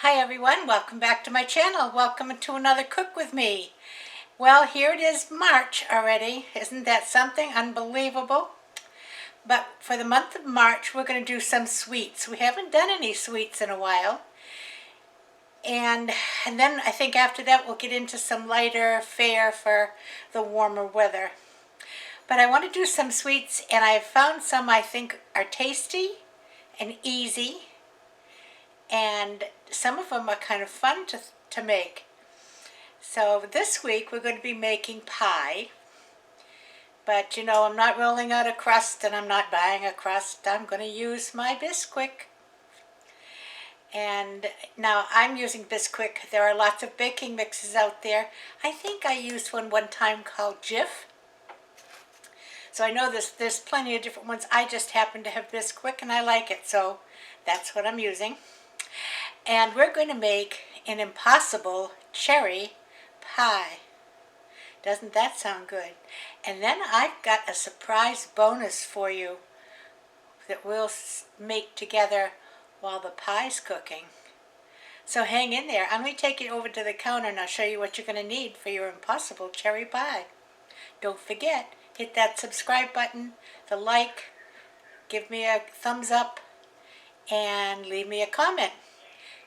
Hi everyone, welcome back to my channel. Welcome to another Cook With Me. Well, here it is March already. Isn't that something unbelievable? But for the month of March, we're going to do some sweets. We haven't done any sweets in a while. And then I think after that we'll get into some lighter fare for the warmer weather. But I want to do some sweets, and I've found some I think are tasty and easy. And some of them are kind of fun to make. So this week we're going to be making pie. But you know, I'm not rolling out a crust and I'm not buying a crust. I'm going to use my Bisquick. And now I'm using Bisquick. There are lots of baking mixes out there. I think I used one time called Jif. So I know there's plenty of different ones. I just happen to have Bisquick and I like it. So that's what I'm using. And we're going to make an impossible cherry pie. Doesn't that sound good? And then I've got a surprise bonus for you that we'll make together while the pie's cooking. So hang in there. I'm going to take you over to the counter and I'll show you what you're going to need for your impossible cherry pie. Don't forget, hit that subscribe button, the like, give me a thumbs up, and leave me a comment.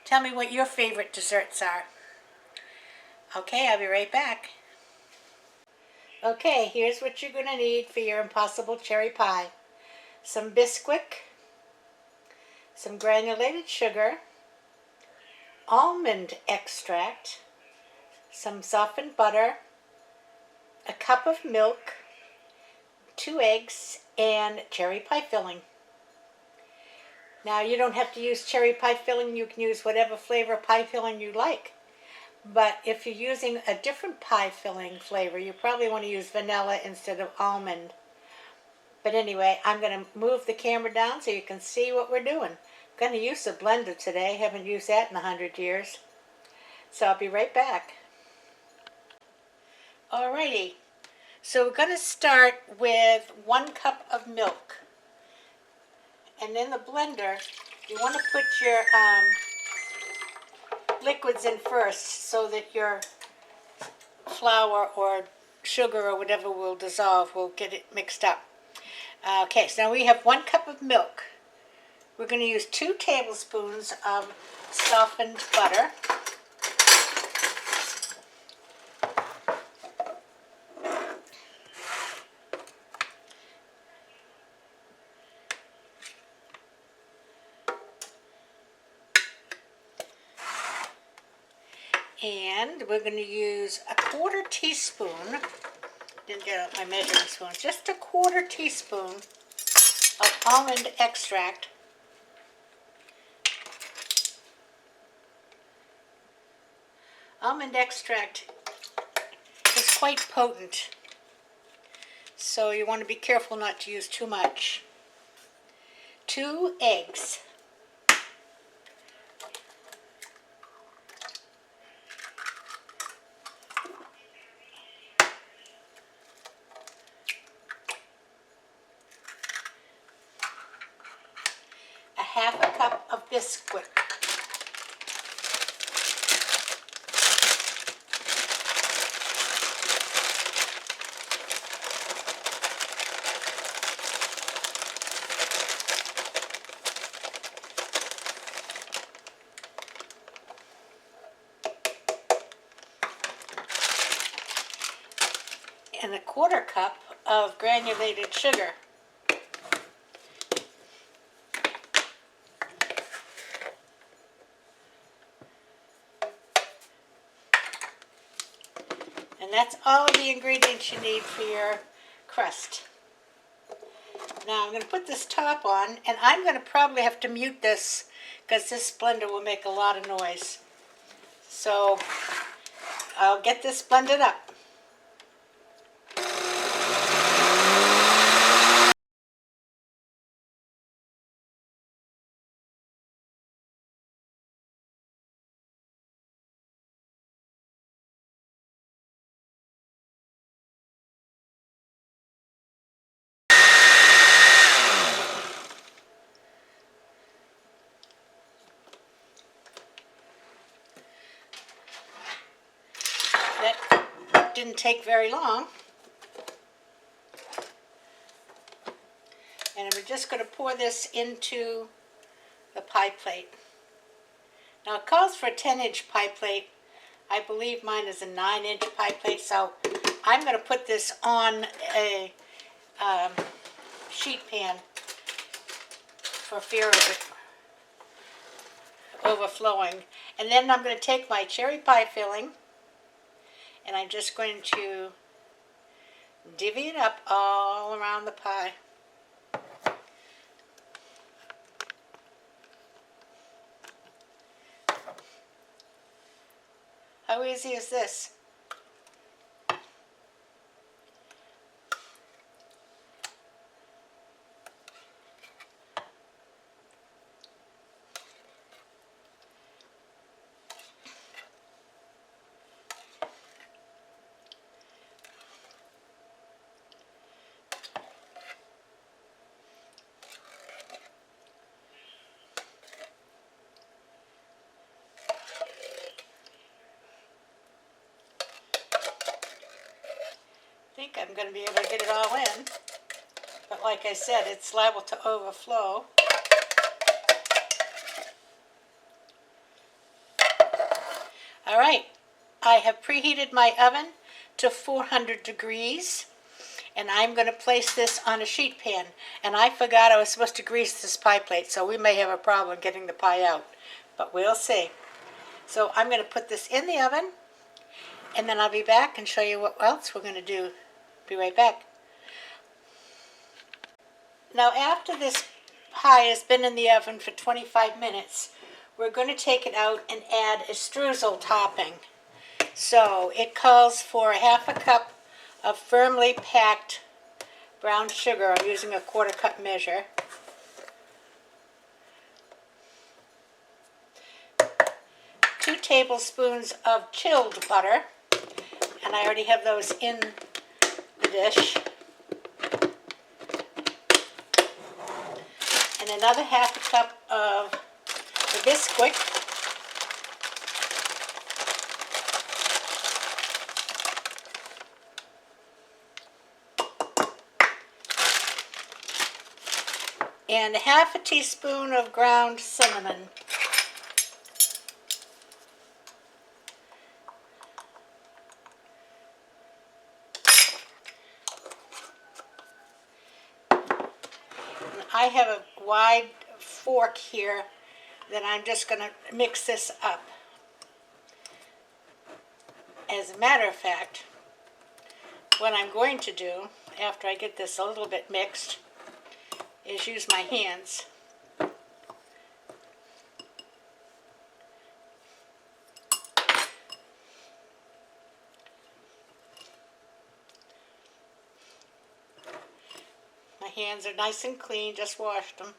Tell me what your favorite desserts are. Okay, I'll be right back. Okay, here's what you're going to need for your impossible cherry pie. Some Bisquick, some granulated sugar, almond extract, some softened butter, a cup of milk, 2 eggs, and cherry pie filling. Now, you don't have to use cherry pie filling. You can use whatever flavor pie filling you like. But if you're using a different pie filling flavor, you probably want to use vanilla instead of almond. But anyway, I'm going to move the camera down so you can see what we're doing. I'm going to use a blender today. Haven't used that in 100 years. So I'll be right back. Alrighty. So we're going to start with 1 cup of milk. And in the blender, you want to put your liquids in first so that your flour or sugar or whatever will dissolve. We'll get it mixed up. Okay, so now we have 1 cup of milk. We're going to use 2 tablespoons of softened butter. And we're going to use a 1/4 teaspoon, didn't get out my measuring spoon, just a 1/4 teaspoon of almond extract. Almond extract is quite potent, so you want to be careful not to use too much. 2 eggs. A 1/2 cup of Bisquick. And a 1/4 cup of granulated sugar. And that's all of the ingredients you need for your crust. Now I'm going to put this top on, and I'm going to probably have to mute this because this blender will make a lot of noise. So I'll get this blended up. didn't take very long. And we're just going to pour this into the pie plate. Now it calls for a 10-inch pie plate. I believe mine is a 9-inch pie plate, so I'm going to put this on a sheet pan for fear of it overflowing. And then I'm going to take my cherry pie filling and I'm just going to divvy it up all around the pie. How easy is this? I think I'm going to be able to get it all in, but like I said, it's liable to overflow. All right, I have preheated my oven to 400 degrees, and I'm going to place this on a sheet pan. And I forgot I was supposed to grease this pie plate, so we may have a problem getting the pie out, but we'll see. So I'm going to put this in the oven, and then I'll be back and show you what else we're going to do. Be right back. Now after this pie has been in the oven for 25 minutes, we're going to take it out and add a streusel topping. So it calls for 1/2 cup of firmly packed brown sugar. I'm using a 1/4 cup measure. 2 tablespoons of chilled butter, and I already have those in the dish. And another 1/2 cup of the Bisquick. And 1/2 teaspoon of ground cinnamon. I have a wide fork here that I'm just going to mix this up. As a matter of fact, what I'm going to do after I get this a little bit mixed is use my hands. My hands are nice and clean, just washed them.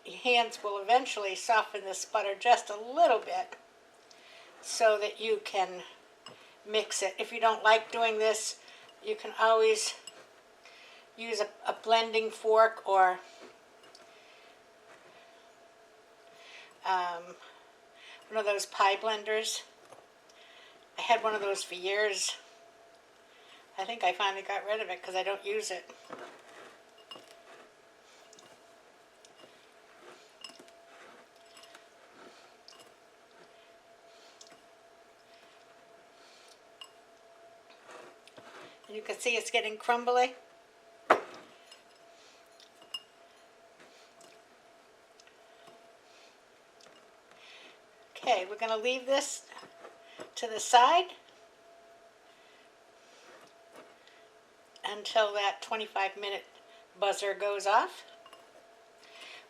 Your hands will eventually soften this butter just a little bit so that you can mix it. If you don't like doing this, you can always use a blending fork or one of those pie blenders. I had one of those for years. I think I finally got rid of it because I don't use it. You can see it's getting crumbly. Okay, we're going to leave this to the side until that 25-minute buzzer goes off.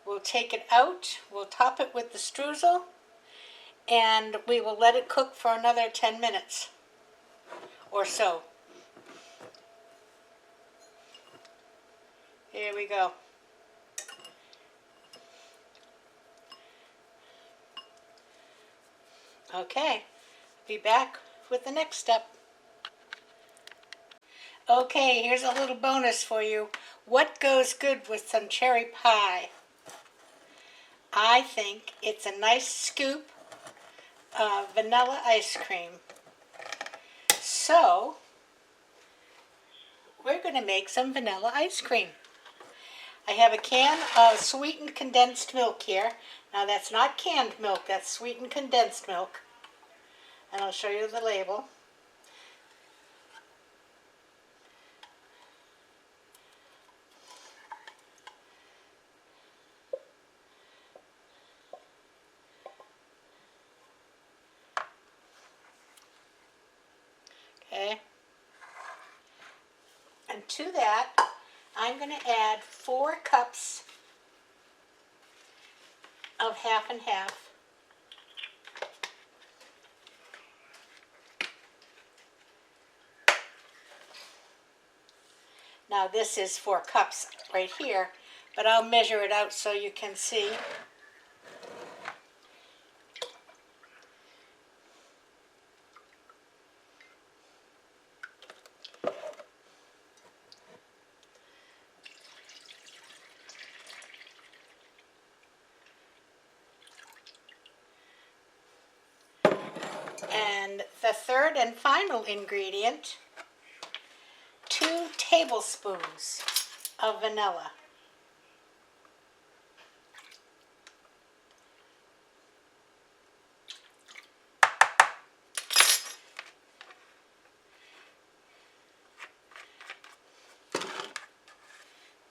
We'll take it out, we'll top it with the streusel, and we will let it cook for another 10 minutes or so. Here we go. Okay, be back with the next step. Okay, here's a little bonus for you. What goes good with some cherry pie? I think it's a nice scoop of vanilla ice cream. So, we're going to make some vanilla ice cream. I have a can of sweetened condensed milk here. Now that's not canned milk, that's sweetened condensed milk. And I'll show you the label. Okay. And to that, I'm going to add 4 cups of half and half. Now this is 4 cups right here, but I'll measure it out so you can see. And the third and final ingredient, 2 tablespoons of vanilla.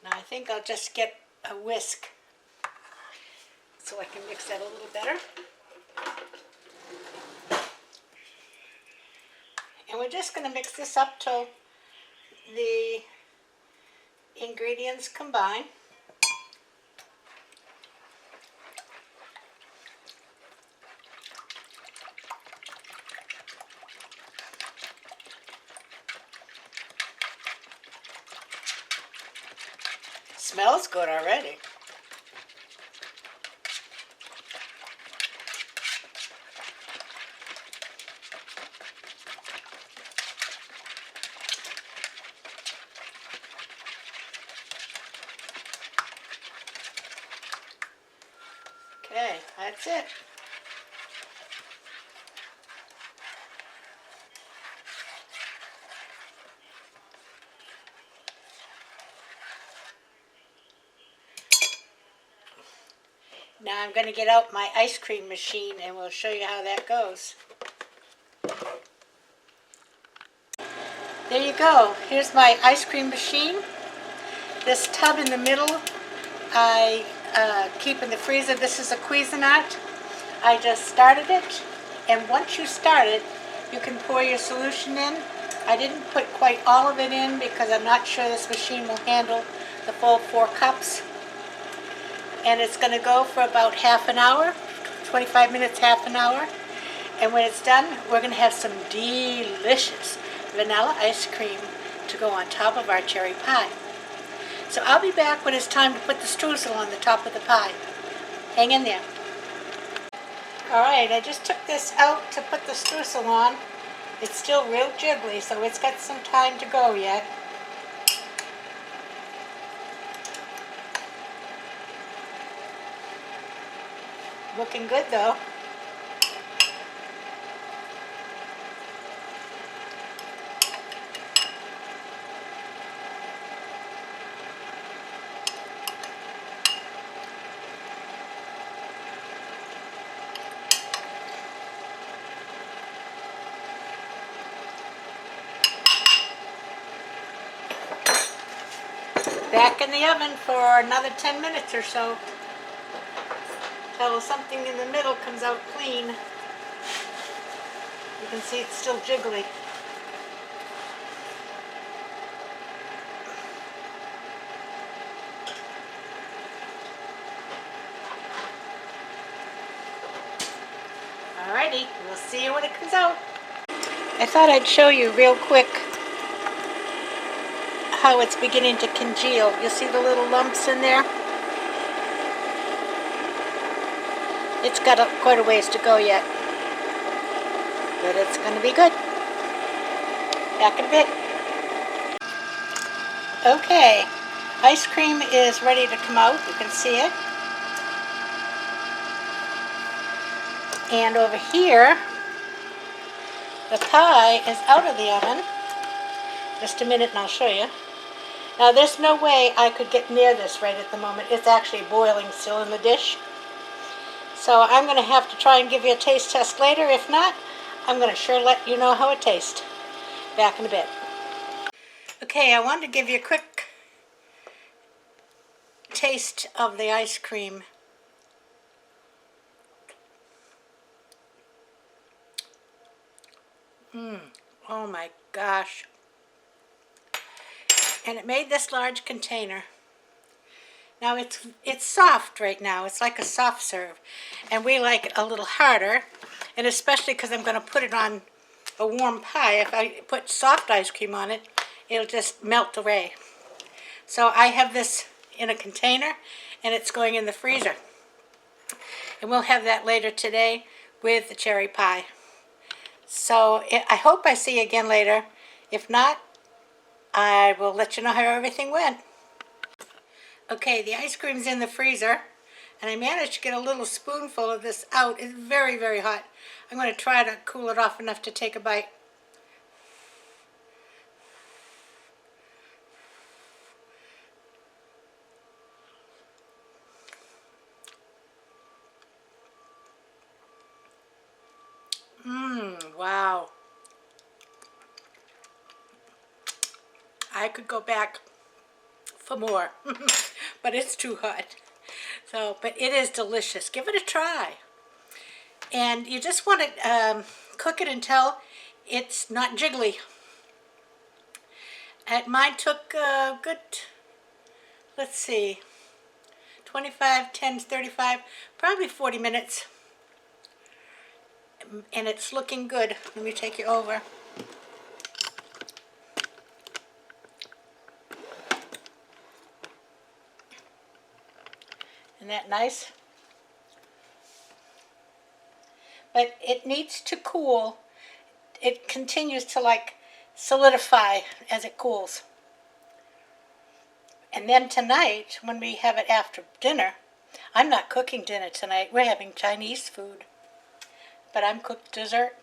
Now I think I'll just get a whisk so I can mix that a little better. And we're just going to mix this up till the ingredients combine. Smells good already. Okay, that's it. Now I'm going to get out my ice cream machine and we'll show you how that goes. There you go. Here's my ice cream machine. This tub in the middle I keep in the freezer. This is a Cuisinart. I just started it, and once you start it, you can pour your solution in. I didn't put quite all of it in because I'm not sure this machine will handle the full 4 cups. And it's going to go for about half an hour, 25 minutes, half an hour. And when it's done, we're going to have some delicious vanilla ice cream to go on top of our cherry pie. So I'll be back when it's time to put the streusel on the top of the pie. Hang in there. Alright, I just took this out to put the streusel on. It's still real jiggly, so it's got some time to go yet. Looking good though. Back in the oven for another 10 minutes or so till something in the middle comes out clean. You can see it's still jiggly. Alrighty, we'll see you when it comes out. I thought I'd show you real quick how it's beginning to congeal. You see the little lumps in there? It's got quite a ways to go yet. but it's going to be good. Back in a bit. Okay, ice cream is ready to come out. You can see it. And over here, the pie is out of the oven. Just a minute and I'll show you. Now there's no way I could get near this right at the moment. It's actually boiling still in the dish. So I'm going to have to try and give you a taste test later. If not, I'm going to sure let you know how it tastes. Back in a bit. Okay, I wanted to give you a quick taste of the ice cream. Oh my gosh. And it made this large container. Now it's soft right now. It's like a soft serve. And we like it a little harder. And especially because I'm going to put it on a warm pie. If I put soft ice cream on it, it'll just melt away. So I have this in a container and it's going in the freezer. And we'll have that later today with the cherry pie. So I hope I see you again later. If not, I will let you know how everything went. Okay, the ice cream's in the freezer, and I managed to get a little spoonful of this out. It's very, very hot. I'm going to try to cool it off enough to take a bite. Wow. I could go back for more, but it's too hot. So, but it is delicious. Give it a try. And you just want to cook it until it's not jiggly. Mine took a good, let's see, 25, 10, 35, probably 40 minutes. And it's looking good. Let me take you over. Isn't that nice? But it needs to cool. It continues to like solidify as it cools. And then tonight, when we have it after dinner, I'm not cooking dinner tonight. We're having Chinese food. But I'm cooked dessert.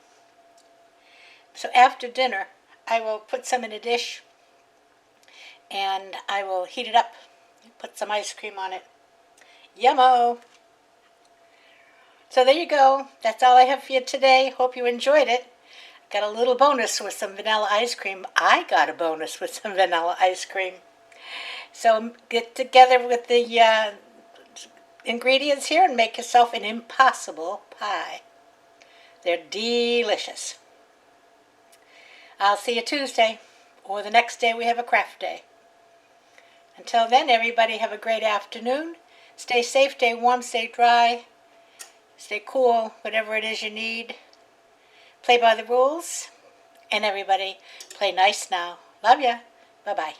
So after dinner, I will put some in a dish and I will heat it up, put some ice cream on it. Yummo! So there you go. That's all I have for you today. Hope you enjoyed it. Got a little bonus with some vanilla ice cream. I got a bonus with some vanilla ice cream. So get together with the ingredients here and make yourself an impossible pie. They're delicious. I'll see you Tuesday, or the next day we have a craft day. Until then, everybody have a great afternoon. Stay safe, stay warm, stay dry, stay cool, whatever it is you need. Play by the rules, and everybody play nice now. Love ya. Bye-bye.